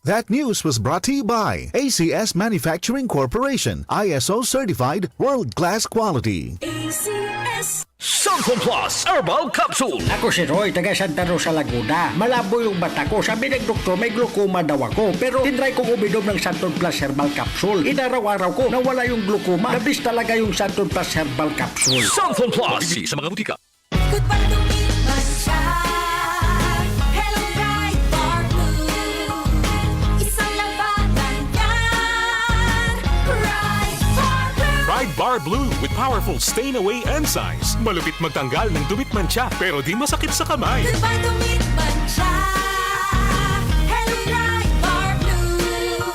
That news was brought to you by ACS Manufacturing Corporation, ISO certified world-class quality. ACS. Sulfon Plus Herbal Capsule. Ako si Roy, taga Santa Rosa, Laguna. Malabo yung mata ko. Sabi ng doktor, may glaucoma daw ako. Pero tinry kong uminom ng Sulfon Plus Herbal Capsule. Inaraw-araw ko, nawala yung glaucoma. Nabis talaga yung Sulfon Plus Herbal Capsule. Sulfon Plus. Bibili sa mga butika. Goodbye to me, Mancha. Hello, Bright Bar Blue. Isang labanan yan. Bright Bar Blue. Pride Bar Blue with powerful stain-away enzymes. Malupit magtanggal ng dumit mancha pero di masakit sa kamay. Goodbye to me, Mancha. Hello, Bright Bar Blue.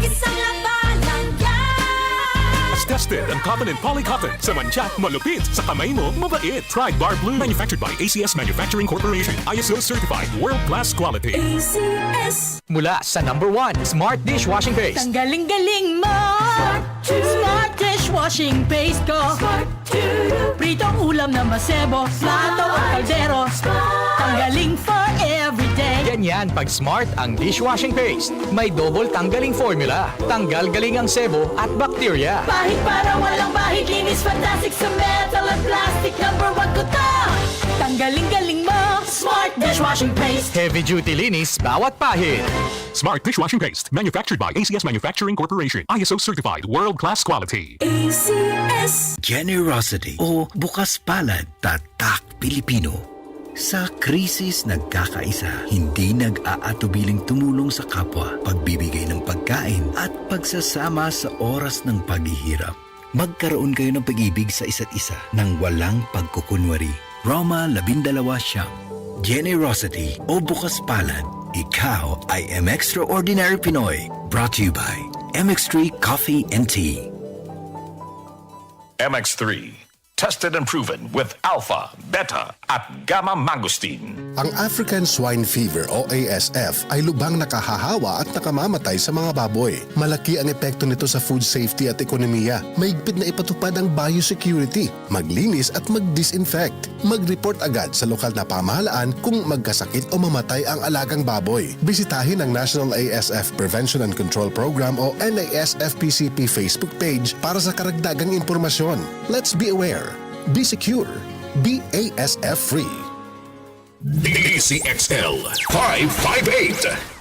Isang labanan yan. As tested ang cotton and polycotton. Sa mancha, malupit. Sa kamay mo, mabait. Pride Bar Blue. Manufactured by ACS Manufacturing Corporation. ISO certified world-class quality. ACS. Mula sa #1 Smart Dishwashing Paste. Ang galing-galing mo! Smart dishwashing paste ko. Pritong ulam na masebo, plato o kaldero. Tanggaling for everyday. Ganyan pag Smart ang dishwashing paste. May double tanggaling formula. Tanggal galing ang sebo at bakterya. Bahid para walang bahid, linis fantastic sa metal at plastic. #1 ko to! Tanggaling-galing mo! Smart dishwashing paste. Heavy duty linis bawat pahid. Smart Dishwashing Paste. Manufactured by ACS Manufacturing Corporation. ISO certified world-class quality. ACS. Generosity o bukas palad, tatak Pilipino. Sa krisis nagkakaisa, hindi nag-aatubiling tumulong sa kapwa, pagbibigay ng pagkain at pagsasama sa oras ng paghihirap. Magkaroon kayo ng pag-ibig sa isa't isa nang walang pagkukunwari. Roma 12 Generosity o bukas palad, ikaw ay Extraordinary Pinoy. Brought to you by MX3 Coffee and Tea. MX3. Tested and proven with alpha, beta, at gamma mangosteen. Ang African Swine Fever o ASF ay lubhang nakahahawa at nakamamatay sa mga baboy. Malaki ang epekto nito sa food safety at ekonomiya. Mahigpit na ipatupad ang biosecurity, maglinis at mag-disinfect. Mag-report agad sa lokal na pamahalaan kung magkasakit o mamatay ang alagang baboy. Bisitahin ang National ASF Prevention and Control Program o NASFPCP Facebook page para sa karagdagang impormasyon. Let's be aware. Be secure. Be ASF free. DCXL 558.